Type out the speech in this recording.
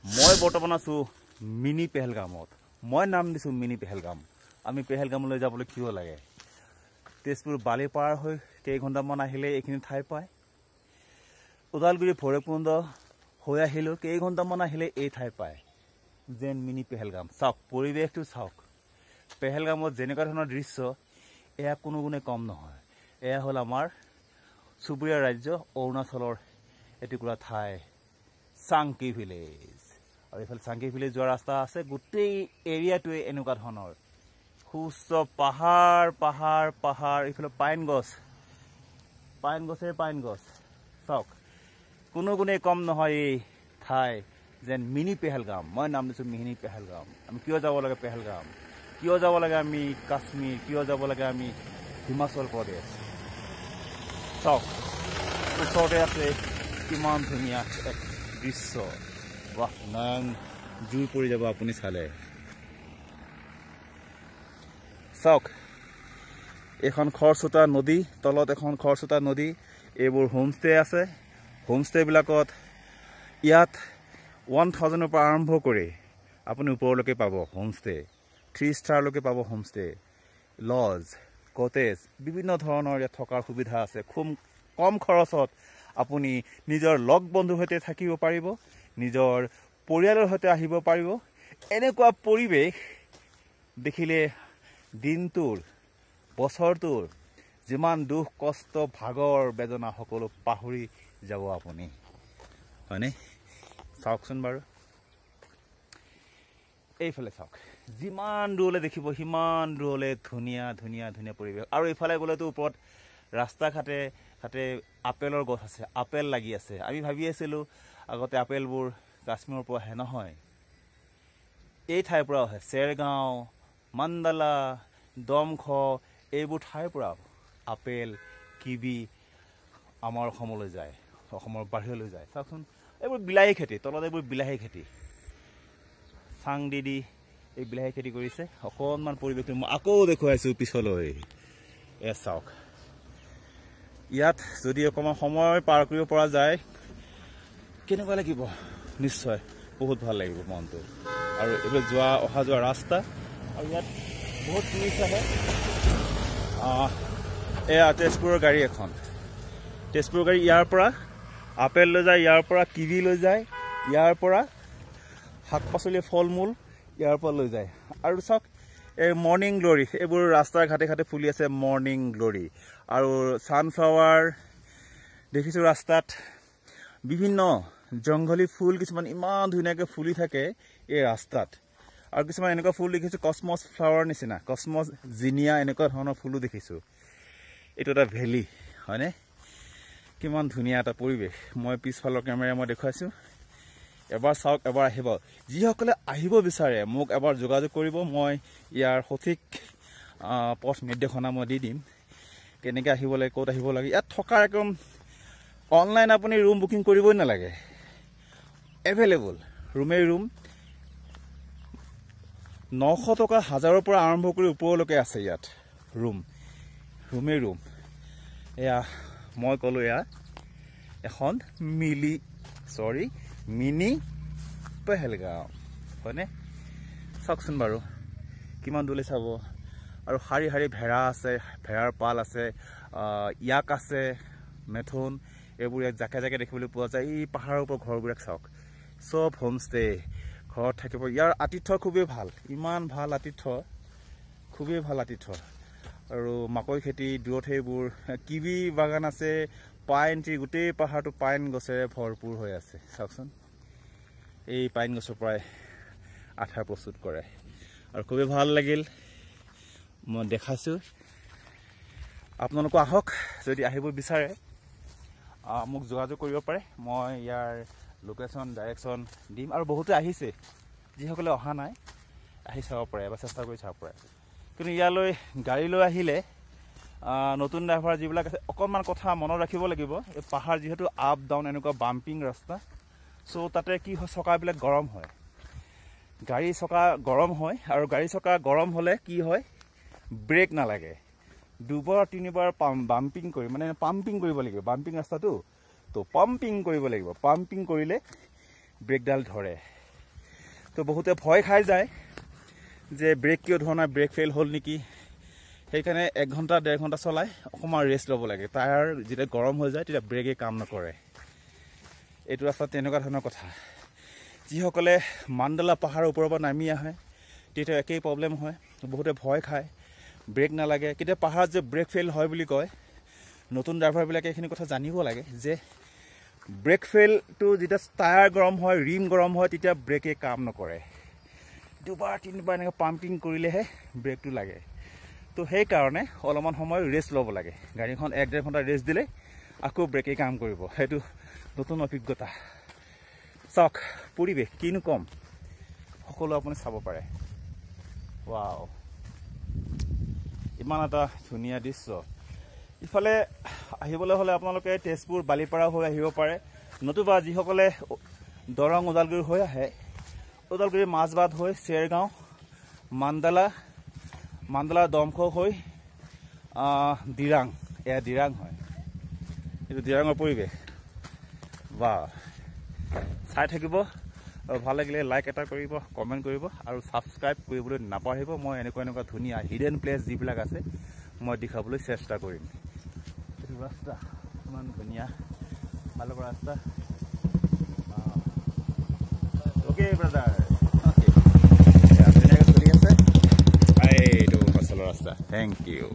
মই বৰ্তমান আছো মিনি পেহেলগামত। মই নাম দিছো মিনি পেহেলগাম। আমি পেহেলগামলৈ যাবলৈ কিয় লাগে? তেজপুৰ বালিপাৰ হৈ কেইঘণ্টামান আহিলে এইখিনি ঠাই পায়। ওদালগুৰি ভৈৰৱকুণ্ড হৈ আহিলেও কেইঘণ্টামান আহিলে এই ঠাই পায় যেন মিনি পেহেলগাম। চাওক, পৰিৱেশটো চাওক। পেহেলগামত যেনেকুৱা ধৰণৰ দৃশ্য, এয়া কোনো গুণে কম নহয়। এয়া হ'ল আমাৰ চুবুৰীয়া ৰাজ্য অৰুণাচলৰ এটুকুৰা ঠাই চাংকি ভিলেজ। আৰু এইফালে চাংকি ভিলেজ যোৱা ৰাস্তা আছে। গোটেই এৰিয়াটোৱে এনেকুৱা ধৰণৰ সুউচ্চ পাহাৰ পাহাৰ পাহাৰ। এইফালে পাইন গছ, পাইন গছেৰে পাইন গছ। চাওক, কোনো গুণে কম নহয় এই ঠাই যেন মিনি পেহেলগাম। মই নাম দিছোঁ মিনি পেহেলগাম। আমি কিয় যাব লাগে পেহেলগাম? কিয় যাব লাগে আমি কাশ্মীৰ? কিয় যাব লাগে আমি হিমাচল প্ৰদেশ? চাওক, ওচৰতে আছে কিমান ধুনীয়া এক দৃশ্য। বাহ, নয়ন জুই পৰি যাব আপুনি চালে। চাওক, এখন খৰচোতা নদী, তলত এখন খৰচোতা নদী। এইবোৰ হোমষ্টে আছে। হোমষ্টেবিলাকত ইয়াত 1000ৰ পৰা আৰম্ভ কৰি আপুনি ওপৰলৈকে পাব হোমষ্টে। 3 ষ্টাৰলৈকে পাব হোমষ্টে, লজ, কটেজ, বিভিন্ন ধৰণৰ ইয়াত থকাৰ সুবিধা আছে। খুব কম খৰচত আপুনি নিজৰ লগ বন্ধুৰ সৈতে থাকিব পাৰিব, নিজৰ পৰিয়ালৰ সৈতে আহিব পাৰিব। এনেকুৱা পৰিৱেশ দেখিলে দিনটোৰ, বছৰটোৰ যিমান দুখ কষ্ট ভাগৰ বেদনা সকলো পাহৰি যাব আপুনি, হয়নে? চাওকচোন বাৰু, এইফালে চাওক। যিমান দূৰলৈ দেখিব সিমান দূৰলৈ ধুনীয়া ধুনীয়া ধুনীয়া পৰিৱেশ। আৰু এইফালে গ'লেতো ওপৰত ৰাস্তা ঘাটে ঘাটে আপেলৰ গছ আছে, আপেল লাগি আছে। আমি ভাবি আছিলোঁ আগতে আপেলবোৰ কাশ্মীৰৰ পৰা আহে, নহয়, এই ঠাইৰ পৰা আহে। চেৰগাঁও, মাণ্ডালা, দমখ, এইবোৰ ঠাইৰ পৰা আপেল, কিবি আমাৰ অসমলৈ যায়, অসমৰ বাহিৰলৈ যায়। চাওকচোন, এইবোৰ বিলাহী খেতি, তলত এইবোৰ বিলাহী খেতি। চাং দি দি এই বিলাহী খেতি কৰিছে। অকণমান পৰিৱেশটো মই আকৌ দেখুৱাইছোঁ পিছলৈ। এয়া চাওক, ইয়াত যদি অকণমান সময় পাৰ কৰিব পৰা যায় কেনেকুৱা লাগিব? নিশ্চয় বহুত ভাল লাগিব মনটো। আৰু এইবোৰ যোৱা অহা যোৱা ৰাস্তা, আৰু ইয়াত বহুত টুৰিষ্ট আহে। এয়া তেজপুৰৰ গাড়ী এখন, তেজপুৰৰ গাড়ী। ইয়াৰ পৰা আপেল লৈ যায়, ইয়াৰ পৰা কিৱি লৈ যায়, ইয়াৰ পৰা শাক পাচলি ফল মূল ইয়াৰ পৰা লৈ যায়। আৰু চাওক, এই মৰ্ণিং গ্ল'ৰী, এইবোৰ ৰাস্তাৰ ঘাটে ঘাটে ফুলি আছে মৰ্ণিং গ্ল'ৰী। আৰু ছানফ্লাৱাৰ দেখিছোঁ ৰাস্তাত। বিভিন্ন জংঘলী ফুল কিছুমান ইমান ধুনীয়াকৈ ফুলি থাকে এই ৰাস্তাত। আৰু কিছুমান এনেকুৱা ফুল দেখিছোঁ কসমছ ফ্লাৱাৰ নিচিনা, কসমছ জিনিয়া, এনেকুৱা ধৰণৰ ফুলো দেখিছোঁ। এইটো এটা ভেলী, হয়নে? কিমান ধুনীয়া এটা পৰিৱেশ। মই পিছফালৰ কেমেৰা মই দেখুৱাইছোঁ। এবাৰ চাওক, এবাৰ আহিব। যিসকলে আহিব বিচাৰে মোক এবাৰ যোগাযোগ কৰিব। মই ইয়াৰ সঠিক পথ নিৰ্দেশনা মই দি দিম, কেনেকৈ আহিব লাগে, ক'ত আহিব লাগে। ইয়াত থকাৰ একদম অনলাইন আপুনি ৰুম বুকিং কৰিবই নালাগে, এভেইলেবল ৰুমেই ৰুম। 900 টকা, 1000ৰ পৰা আৰম্ভ কৰি ওপৰলৈকে আছে ইয়াত ৰুম, ৰুমেই ৰুম। এয়া মই ক'লোঁ, এয়া এখন মিনি পেহেলগাম, হয়নে? চাওকচোন বাৰু কিমান দূৰলৈ চাব। আৰু শাৰী শাৰী ভেড়া আছে, ভেড়াৰ পাল আছে, ইয়াক আছে, মেথুন, এইবোৰ ইয়াত জাকে জাকে দেখিবলৈ পোৱা যায়। এই পাহাৰৰ ওপৰত ঘৰবিলাক চাওক, চব হোমষ্টে, ঘৰত থাকিব। ইয়াৰ আতিথ্য খুবেই ভাল, ইমান ভাল আতিথ্য, খুবেই ভাল আতিথ্য। আৰু মাকৈ খেতি দূৰত, সেইবোৰ কিৱি বাগান আছে, পাইন ট্ৰি, গোটেই পাহাৰটো পাইন গছেৰে ভৰপূৰ হৈ আছে। চাওকচোন, এই পাইন গছৰ পৰাই আঠাৰ প্ৰস্তুত কৰে। আৰু খুবেই ভাল লাগিল, মই দেখাইছোঁ। আপোনালোকো আহক, যদি আহিব বিচাৰে মোক যোগাযোগ কৰিব পাৰে। মই ইয়াৰ লোকেশ্যন, ডাইৰেকশ্যন দিম। আৰু বহুতে আহিছে, যিসকলে অহা নাই আহি চাব পাৰে, এবাৰ চেষ্টা কৰি চাব পাৰে। কিন্তু ইয়ালৈ গাড়ী লৈ আহিলে নতুন ড্ৰাইভাৰ যিবিলাক আছে, অকণমান কথা মনত ৰাখিব লাগিব। এই পাহাৰ যিহেতু আপ ডাউন, এনেকুৱা বাম্পিং ৰাস্তা, চ' তাতে কি হয়, চকাবিলাক গৰম হয়, গাড়ী চকা গৰম হয়। আৰু গাড়ী চকা গৰম হ'লে কি হয়, ব্ৰেক নালাগে। 2বাৰ 3বাৰ বাম্পিং কৰি, মানে পাম্পিং কৰিব লাগিব, বাম্পিং ৰাস্তাটো, তো পাম্পিং কৰিব লাগিব। পাম্পিং কৰিলে ব্ৰেকডাল ধৰে। তো বহুতে ভয় খাই যায় যে ব্ৰেক কিয় ধৰা নাই, ব্ৰেক ফেইল হ'ল নেকি। সেইকাৰণে 1 ঘণ্টা 1.5 ঘণ্টা চলাই অকণমান ৰেষ্ট ল'ব লাগে। টায়াৰ যেতিয়া গৰম হৈ যায় তেতিয়া ব্ৰেকে কাম নকৰে। এইটো ৰাস্তাত তেনেকুৱা ধৰণৰ কথা। যিসকলে মাণ্ডলা পাহাৰৰ ওপৰৰ পৰা নামি আহে তেতিয়া একেই প্ৰব্লেম হয়। বহুতে ভয় খায়, ব্ৰেক নালাগে। কেতিয়া পাহাৰত যে ব্ৰেক ফেইল হয় বুলি কয়, নতুন ড্ৰাইভাৰবিলাকে এইখিনি কথা জানিব লাগে যে ব্ৰেক ফেইলটো যেতিয়া টায়াৰ গৰম হয়, ৰিম গৰম হয়, তেতিয়া ব্ৰেকে কাম নকৰে। 2বাৰ 3বাৰ এনেকৈ পাম্পিং কৰিলেহে ব্ৰেকটো লাগে। তো সেইকাৰণে অলপমান সময় ৰেষ্ট ল'ব লাগে। গাড়ীখন 1-1.5 ঘণ্টা ৰেষ্ট দিলে আকৌ ব্ৰেকে কাম কৰিব। সেইটো নতুন অভিজ্ঞতা। চাওক পৰিৱেশ কিনো কম, সকলো আপুনি চাব পাৰে। ৱাও, ইমান এটা ধুনীয়া দৃশ্য। ইফালে আহিবলৈ হ'লে আপোনালোকে তেজপুৰ বালিপাৰা হৈ আহিব পাৰে, নতুবা যিসকলে দৰং ওদালগুৰি হৈ আহে, ওদালগুৰি মাজবাট হৈ চেৰগাঁও, মাণ্ডলা দমখ হৈ দিৰাং, এয়া দিৰাং হয়। এইটো দিৰাঙৰ পৰিৱেশ। বা চাই থাকিব আৰু ভাল লাগিলে লাইক এটা কৰিব, কমেণ্ট কৰিব আৰু ছাবস্ক্ৰাইব কৰিবলৈ নাপাহৰিব। মই এনেকুৱা ধুনীয়া হিডেন প্লেচ যিবিলাক আছে মই দেখাবলৈ চেষ্টা কৰিম। এইটো ৰাস্তা ইমান ধুনীয়া, ভাল লগা ৰাস্তা। অ'কে ব্ৰাদাৰ, অ'কে ধুনীয়াকৈ চলি আছে। এইটো আচলৰ ৰাস্তা। Thank U.